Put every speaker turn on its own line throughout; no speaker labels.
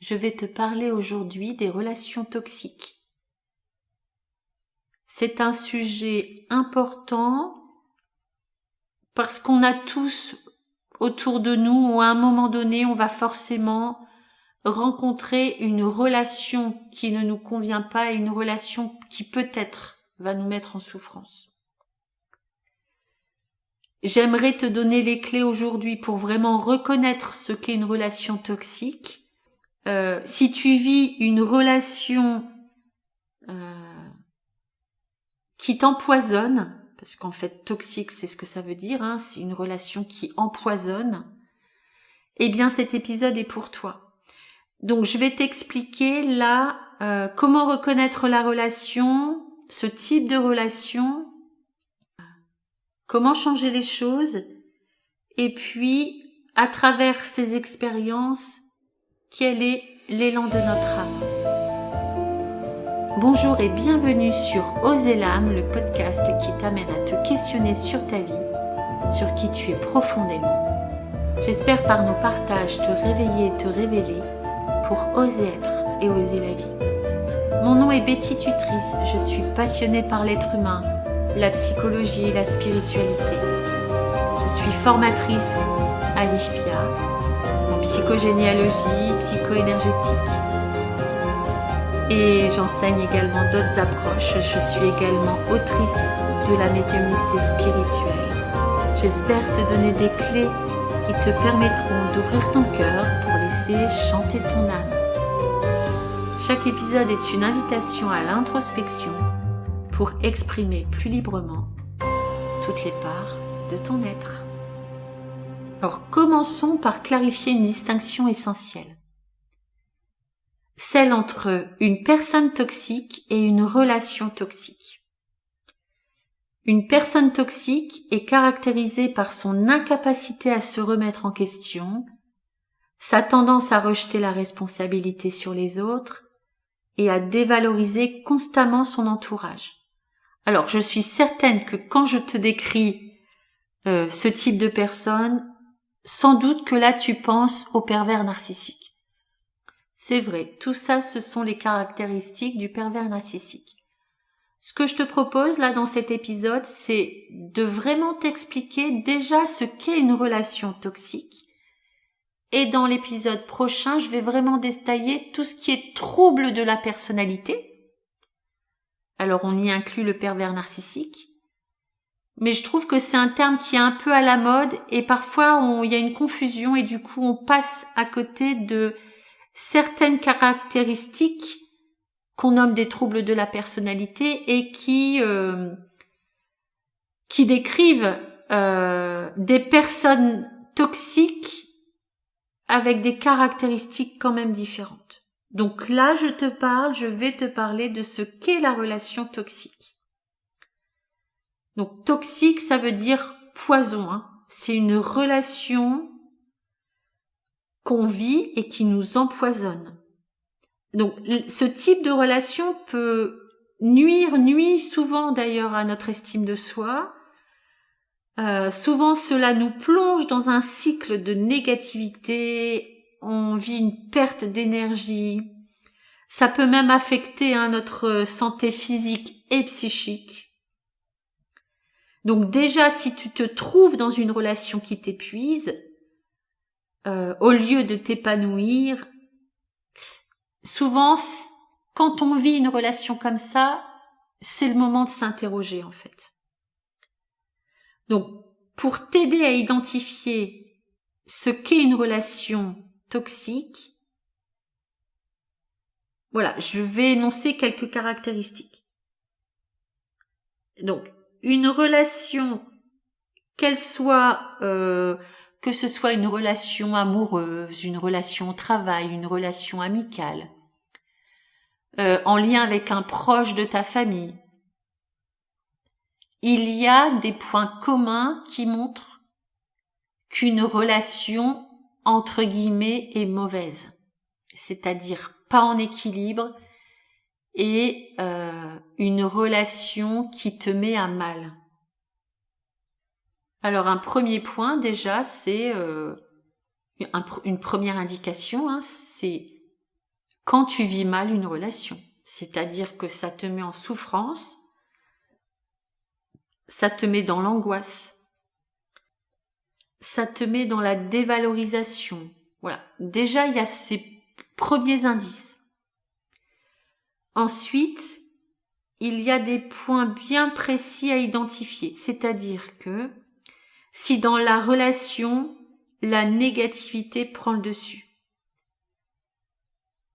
Je vais te parler aujourd'hui des relations toxiques. C'est un sujet important parce qu'on a tous autour de nous, ou à un moment donné, on va forcément rencontrer une relation qui ne nous convient pas et une relation qui peut-être va nous mettre en souffrance. J'aimerais te donner les clés aujourd'hui pour vraiment reconnaître ce qu'est une relation toxique. Si tu vis une relation qui t'empoisonne, parce qu'en fait toxique c'est ce que ça veut dire, c'est une relation qui empoisonne, eh bien cet épisode est pour toi. Donc je vais t'expliquer là comment reconnaître la relation, ce type de relation, comment changer les choses, et puis à travers ces expériences, quel est l'élan de notre âme. Bonjour et bienvenue sur Oser l'âme, le podcast qui t'amène à te questionner sur ta vie, sur qui tu es profondément. J'espère par nos partages te réveiller et te révéler pour oser être et oser la vie. Mon nom est Betty Tutrice, je suis passionnée par l'être humain, la psychologie et la spiritualité. Je suis formatrice à l'ISPIA, en psychogénéalogie, psycho-énergétique. Et j'enseigne également d'autres approches. Je suis également autrice de la médiumnité spirituelle. J'espère te donner des clés qui te permettront d'ouvrir ton cœur pour laisser chanter ton âme. Chaque épisode est une invitation à l'introspection pour exprimer plus librement toutes les parts de ton être. Alors commençons par clarifier une distinction essentielle. Celle entre une personne toxique et une relation toxique. Une personne toxique est caractérisée par son incapacité à se remettre en question, sa tendance à rejeter la responsabilité sur les autres et à dévaloriser constamment son entourage. Alors, je suis certaine que quand je te décris ce type de personne, sans doute que là tu penses au pervers narcissique. C'est vrai, tout ça, ce sont les caractéristiques du pervers narcissique. Ce que je te propose là dans cet épisode, c'est de vraiment t'expliquer déjà ce qu'est une relation toxique. Et dans l'épisode prochain, je vais vraiment détailler tout ce qui est trouble de la personnalité. Alors on y inclut le pervers narcissique. Mais je trouve que c'est un terme qui est un peu à la mode et parfois il y a une confusion et du coup on passe à côté de certaines caractéristiques qu'on nomme des troubles de la personnalité et qui décrivent des personnes toxiques avec des caractéristiques quand même différentes. Donc là, je vais te parler de ce qu'est la relation toxique. Donc toxique, ça veut dire poison. C'est une relation qu'on vit et qui nous empoisonne. Donc, ce type de relation nuit souvent d'ailleurs à notre estime de soi. Souvent, cela nous plonge dans un cycle de négativité. On vit une perte d'énergie. Ça peut même affecter notre santé physique et psychique. Donc déjà, si tu te trouves dans une relation qui t'épuise, au lieu de t'épanouir, souvent, quand on vit une relation comme ça, c'est le moment de s'interroger en fait. Donc, pour t'aider à identifier ce qu'est une relation toxique, voilà, je vais énoncer quelques caractéristiques. Donc, une relation, qu'elle soit, que ce soit une relation amoureuse, une relation au travail, une relation amicale, en lien avec un proche de ta famille, il y a des points communs qui montrent qu'une relation, entre guillemets, est mauvaise. C'est-à-dire pas en équilibre et une relation qui te met à mal. Alors un premier point déjà, c'est une première indication, c'est quand tu vis mal une relation. C'est-à-dire que ça te met en souffrance, ça te met dans l'angoisse, ça te met dans la dévalorisation. Voilà. Déjà, il y a ces premiers indices. Ensuite, il y a des points bien précis à identifier. C'est-à-dire que si dans la relation, la négativité prend le dessus.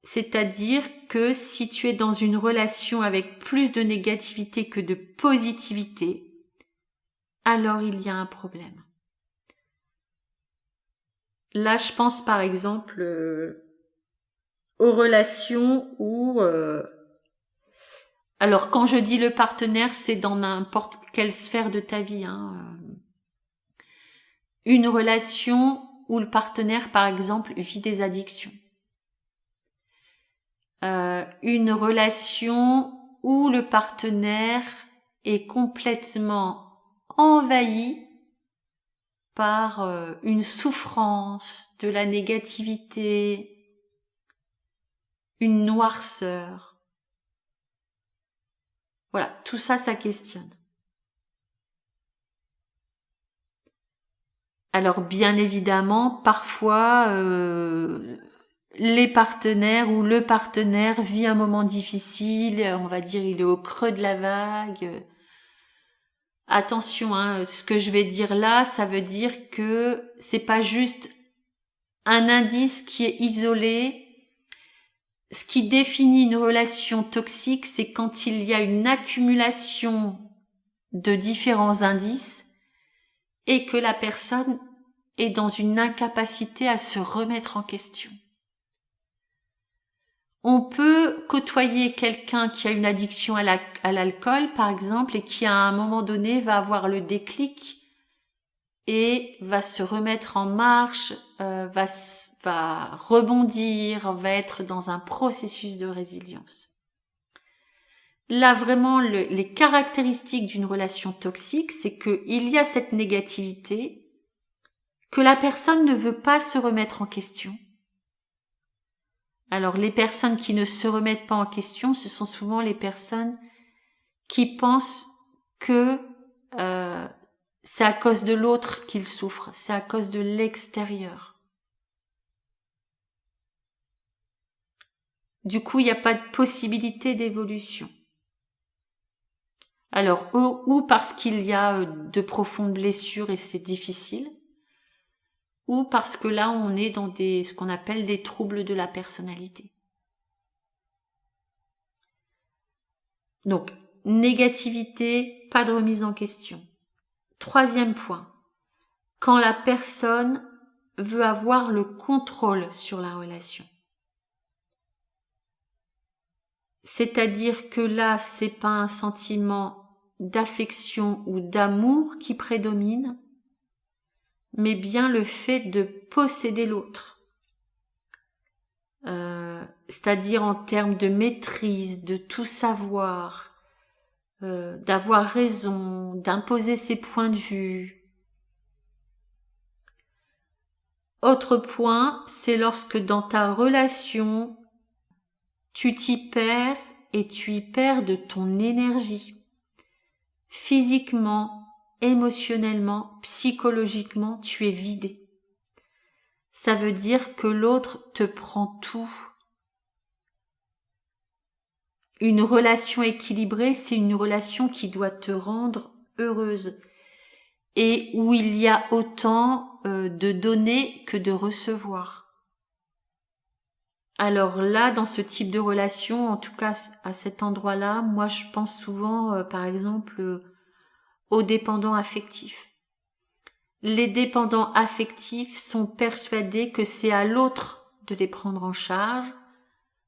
C'est-à-dire que si tu es dans une relation avec plus de négativité que de positivité, alors il y a un problème. Là, je pense par exemple aux relations où... alors, quand je dis le partenaire, c'est dans n'importe quelle sphère de ta vie. Une relation où le partenaire, par exemple, vit des addictions. Une relation où le partenaire est complètement envahi par une souffrance, de la négativité, une noirceur. Voilà, tout ça, ça questionne. Alors bien évidemment, parfois, les partenaires ou le partenaire vit un moment difficile, on va dire il est au creux de la vague. Attention, ce que je vais dire là, ça veut dire que c'est pas juste un indice qui est isolé. Ce qui définit une relation toxique, c'est quand il y a une accumulation de différents indices et que la personne est dans une incapacité à se remettre en question. On peut côtoyer quelqu'un qui a une addiction à l'alcool, par exemple, et qui à un moment donné va avoir le déclic et va se remettre en marche, va rebondir, va être dans un processus de résilience. Là, vraiment, les caractéristiques d'une relation toxique, c'est qu'il y a cette négativité, que la personne ne veut pas se remettre en question. Alors, les personnes qui ne se remettent pas en question, ce sont souvent les personnes qui pensent que c'est à cause de l'autre qu'ils souffrent, c'est à cause de l'extérieur. Du coup, il n'y a pas de possibilité d'évolution. Alors, ou parce qu'il y a de profondes blessures et c'est difficile, ou parce que là, on est dans ce qu'on appelle des troubles de la personnalité. Donc, négativité, pas de remise en question. Troisième point, quand la personne veut avoir le contrôle sur la relation. C'est-à-dire que là, c'est pas un sentiment d'affection ou d'amour qui prédomine, mais bien le fait de posséder l'autre. C'est-à-dire en termes de maîtrise, de tout savoir, d'avoir raison, d'imposer ses points de vue. Autre point, c'est lorsque dans ta relation, tu t'y perds et tu y perds de ton énergie. Physiquement, émotionnellement, psychologiquement, tu es vidé. Ça veut dire que l'autre te prend tout. Une relation équilibrée, c'est une relation qui doit te rendre heureuse et où il y a autant de donner que de recevoir. Alors là, dans ce type de relation, en tout cas à cet endroit-là, moi je pense souvent, par exemple, aux dépendants affectifs. Les dépendants affectifs sont persuadés que c'est à l'autre de les prendre en charge,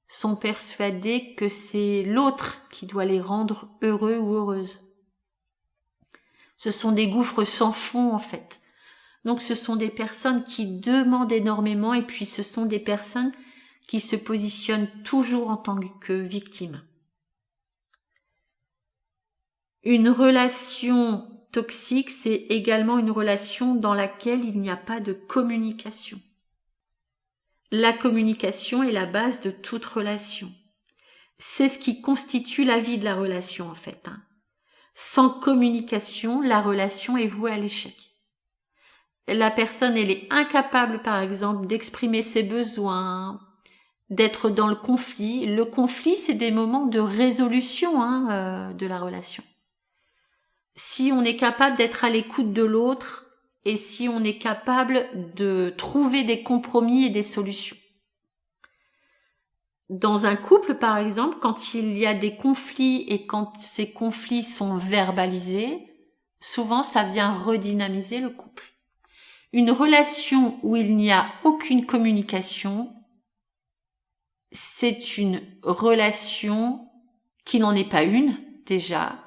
sont persuadés que c'est l'autre qui doit les rendre heureux ou heureuses. Ce sont des gouffres sans fond en fait. Donc ce sont des personnes qui demandent énormément et puis ce sont des personnes qui se positionnent toujours en tant que victimes. Une relation toxique, c'est également une relation dans laquelle il n'y a pas de communication. La communication est la base de toute relation. C'est ce qui constitue la vie de la relation en fait. Sans communication, la relation est vouée à l'échec. La personne, elle est incapable par exemple d'exprimer ses besoins, d'être dans le conflit. Le conflit, c'est des moments de résolution de la relation. Si on est capable d'être à l'écoute de l'autre et si on est capable de trouver des compromis et des solutions. Dans un couple, par exemple, quand il y a des conflits et quand ces conflits sont verbalisés, souvent ça vient redynamiser le couple. Une relation où il n'y a aucune communication, c'est une relation qui n'en est pas une, déjà.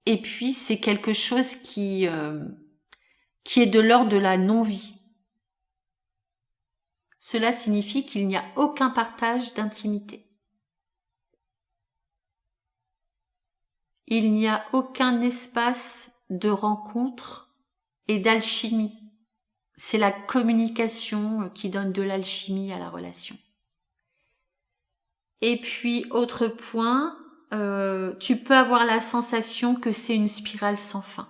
Et puis, c'est quelque chose qui est de l'ordre de la non-vie. Cela signifie qu'il n'y a aucun partage d'intimité. Il n'y a aucun espace de rencontre et d'alchimie. C'est la communication qui donne de l'alchimie à la relation. Et puis, autre point, tu peux avoir la sensation que c'est une spirale sans fin.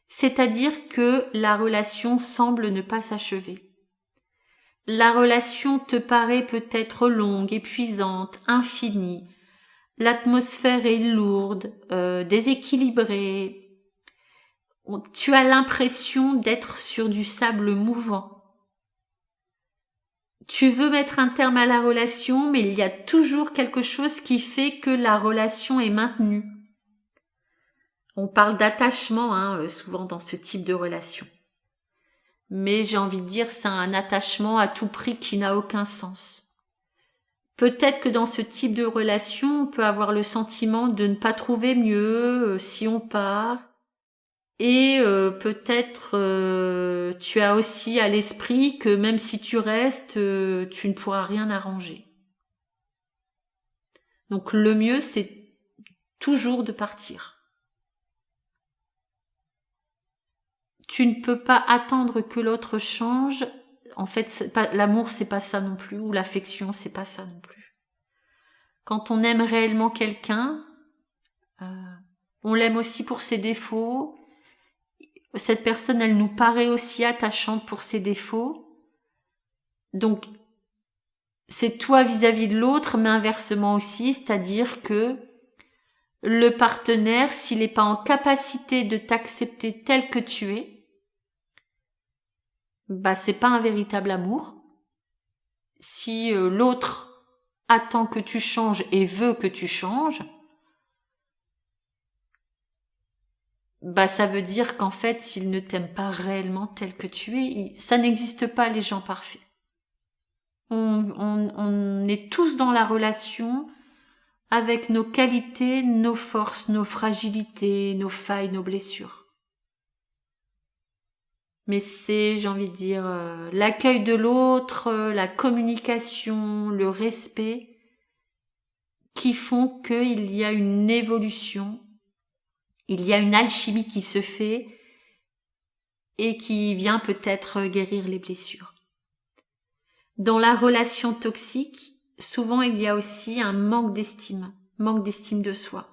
C'est-à-dire que la relation semble ne pas s'achever. La relation te paraît peut-être longue, épuisante, infinie. L'atmosphère est lourde, déséquilibrée. Tu as l'impression d'être sur du sable mouvant. Tu veux mettre un terme à la relation, mais il y a toujours quelque chose qui fait que la relation est maintenue. On parle d'attachement souvent dans ce type de relation. Mais j'ai envie de dire, c'est un attachement à tout prix qui n'a aucun sens. Peut-être que dans ce type de relation, on peut avoir le sentiment de ne pas trouver mieux si on part. Et peut-être tu as aussi à l'esprit que même si tu restes, tu ne pourras rien arranger. Donc le mieux, c'est toujours de partir. Tu ne peux pas attendre que l'autre change. En fait, l'amour, c'est pas ça non plus, ou l'affection, c'est pas ça non plus. Quand on aime réellement quelqu'un, on l'aime aussi pour ses défauts. Cette personne, elle nous paraît aussi attachante pour ses défauts. Donc, c'est toi vis-à-vis de l'autre, mais inversement aussi, c'est-à-dire que le partenaire, s'il n'est pas en capacité de t'accepter tel que tu es, c'est pas un véritable amour. Si l'autre attend que tu changes et veut que tu changes, ça veut dire qu'en fait, s'il ne t'aime pas réellement tel que tu es, ça n'existe pas les gens parfaits. On est tous dans la relation avec nos qualités, nos forces, nos fragilités, nos failles, nos blessures. Mais c'est, j'ai envie de dire, l'accueil de l'autre, la communication, le respect, qui font qu'il y a une évolution, il y a une alchimie qui se fait et qui vient peut-être guérir les blessures. Dans la relation toxique, souvent il y a aussi un manque d'estime de soi.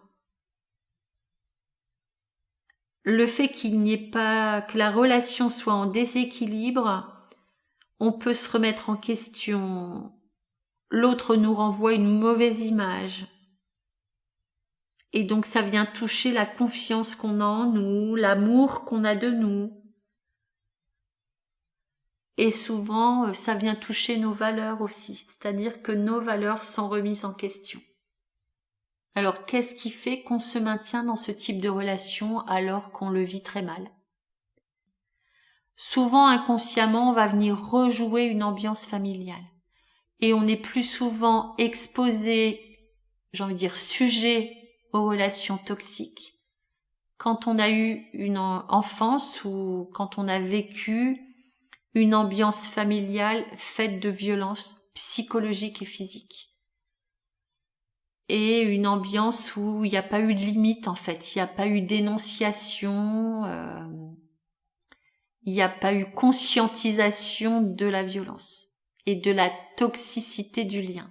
Le fait qu'il n'y ait pas, que la relation soit en déséquilibre, on peut se remettre en question. L'autre nous renvoie une mauvaise image. Et donc ça vient toucher la confiance qu'on a en nous, l'amour qu'on a de nous. Et souvent, ça vient toucher nos valeurs aussi. C'est-à-dire que nos valeurs sont remises en question. Alors, qu'est-ce qui fait qu'on se maintient dans ce type de relation alors qu'on le vit très mal ? Souvent, inconsciemment, on va venir rejouer une ambiance familiale. Et on est plus souvent exposé, j'ai envie de dire, sujet aux relations toxiques quand on a eu une enfance ou quand on a vécu une ambiance familiale faite de violences psychologiques et physiques. Et une ambiance où il n'y a pas eu de limite en fait, il n'y a pas eu d'énonciation, il n'y a pas eu conscientisation de la violence. et de la toxicité du lien.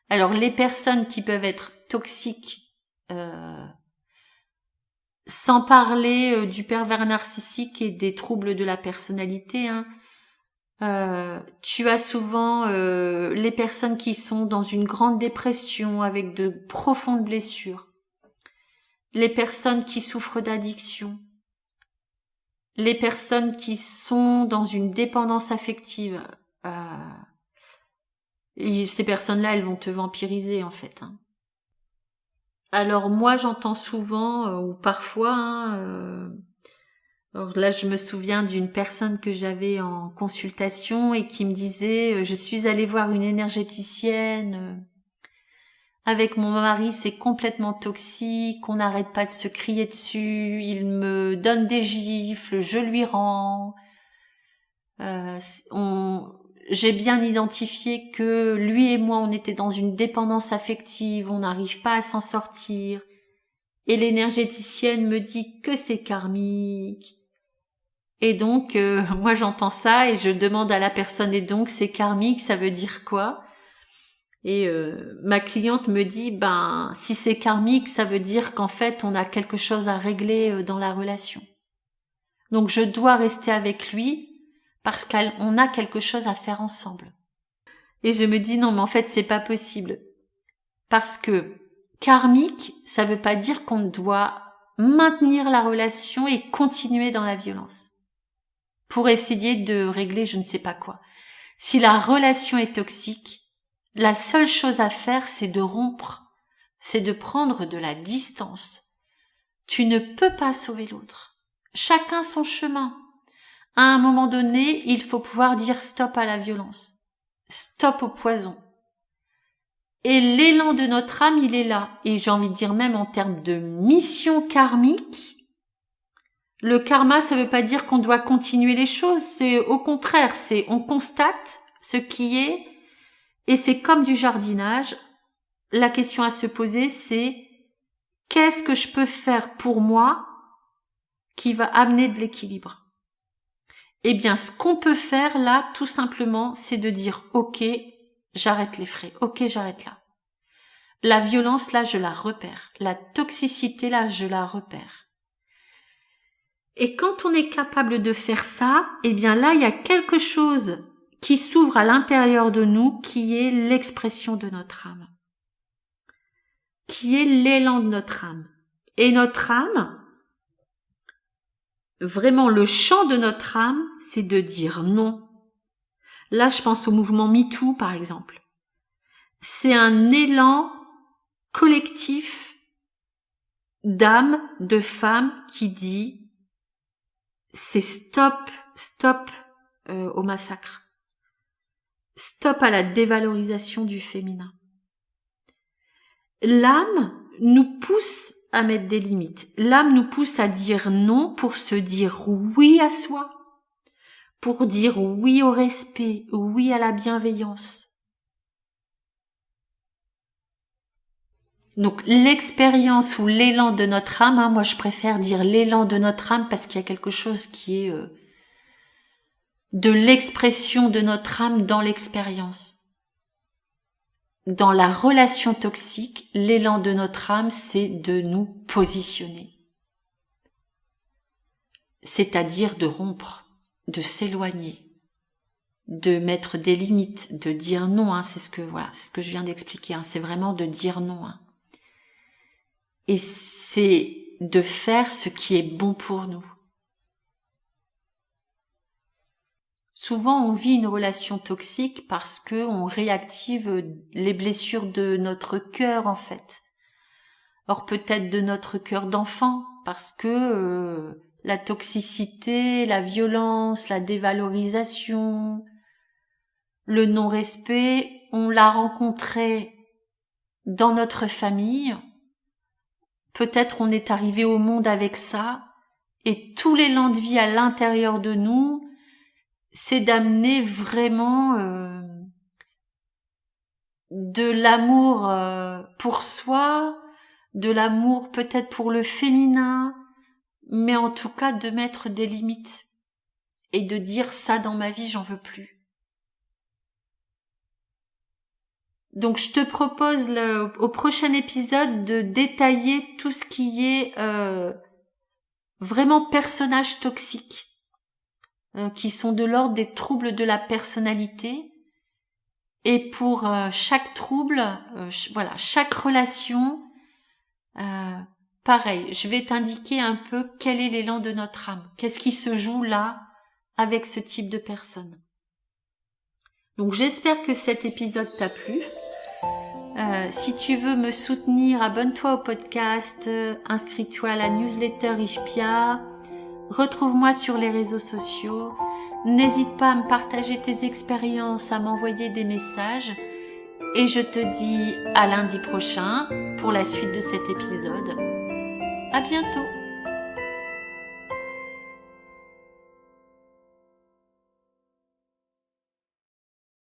Alors les personnes qui peuvent être toxiques, sans parler du pervers narcissique et des troubles de la personnalité, tu as souvent les personnes qui sont dans une grande dépression avec de profondes blessures, les personnes qui souffrent d'addiction, les personnes qui sont dans une dépendance affective. Et ces personnes-là, elles vont te vampiriser en fait. Alors moi, j'entends souvent ou parfois. Alors là, je me souviens d'une personne que j'avais en consultation et qui me disait je suis allée voir une énergéticienne. Avec mon mari, c'est complètement toxique. On n'arrête pas de se crier dessus. Il me donne des gifles, je lui rends. J'ai bien identifié que lui et moi, on était dans une dépendance affective, on n'arrive pas à s'en sortir. Et l'énergéticienne me dit que c'est karmique. Et donc, moi j'entends ça et je demande à la personne, et donc c'est karmique, ça veut dire quoi? Et ma cliente me dit, si c'est karmique, ça veut dire qu'en fait, on a quelque chose à régler dans la relation. Donc je dois rester avec lui, parce qu'on a quelque chose à faire ensemble. Et je me dis non, mais en fait, c'est pas possible. Parce que karmique, ça veut pas dire qu'on doit maintenir la relation et continuer dans la violence pour essayer de régler je ne sais pas quoi. Si la relation est toxique, la seule chose à faire, c'est de rompre, c'est de prendre de la distance. Tu ne peux pas sauver l'autre. Chacun son chemin. À un moment donné, il faut pouvoir dire stop à la violence, stop au poison. Et l'élan de notre âme, il est là. Et j'ai envie de dire même en termes de mission karmique, le karma, ça veut pas dire qu'on doit continuer les choses, c'est au contraire, c'est on constate ce qui est, et c'est comme du jardinage. La question à se poser, c'est qu'est-ce que je peux faire pour moi qui va amener de l'équilibre? Eh bien, ce qu'on peut faire là, tout simplement, c'est de dire « Ok, j'arrête les frais. Ok, j'arrête là. » La violence, là, je la repère. La toxicité, là, je la repère. Et quand on est capable de faire ça, eh bien là, il y a quelque chose qui s'ouvre à l'intérieur de nous, qui est l'expression de notre âme. Qui est l'élan de notre âme. Et notre âme, vraiment, le chant de notre âme, c'est de dire non. Là, je pense au mouvement MeToo, par exemple. C'est un élan collectif d'âme, de femme qui dit c'est stop au massacre. Stop à la dévalorisation du féminin. L'âme nous pousse à mettre des limites. L'âme nous pousse à dire non pour se dire oui à soi, pour dire oui au respect, oui à la bienveillance. Donc l'expérience ou l'élan de notre âme, moi je préfère dire l'élan de notre âme parce qu'il y a quelque chose qui est de l'expression de notre âme dans l'expérience. Dans la relation toxique, l'élan de notre âme, c'est de nous positionner. C'est-à-dire de rompre, de s'éloigner, de mettre des limites, de dire non, c'est ce que je viens d'expliquer, c'est vraiment de dire non. Et c'est de faire ce qui est bon pour nous. Souvent, on vit une relation toxique parce que on réactive les blessures de notre cœur, en fait. Or, peut-être de notre cœur d'enfant, parce que la toxicité, la violence, la dévalorisation, le non-respect, on l'a rencontré dans notre famille. Peut-être on est arrivé au monde avec ça, et tout l'élan de vie à l'intérieur de nous, c'est d'amener vraiment de l'amour pour soi, de l'amour peut-être pour le féminin, mais en tout cas de mettre des limites et de dire ça dans ma vie, j'en veux plus. Donc je te propose au prochain épisode de détailler tout ce qui est vraiment personnages toxiques, qui sont de l'ordre des troubles de la personnalité. Et pour chaque trouble, chaque relation, pareil, je vais t'indiquer un peu quel est l'élan de notre âme. Qu'est-ce qui se joue là avec ce type de personne. Donc j'espère que cet épisode t'a plu. Si tu veux me soutenir, abonne-toi au podcast, inscris-toi à la newsletter Ishpia, retrouve-moi sur les réseaux sociaux. N'hésite pas à me partager tes expériences, à m'envoyer des messages. Et je te dis à lundi prochain pour la suite de cet épisode. À bientôt!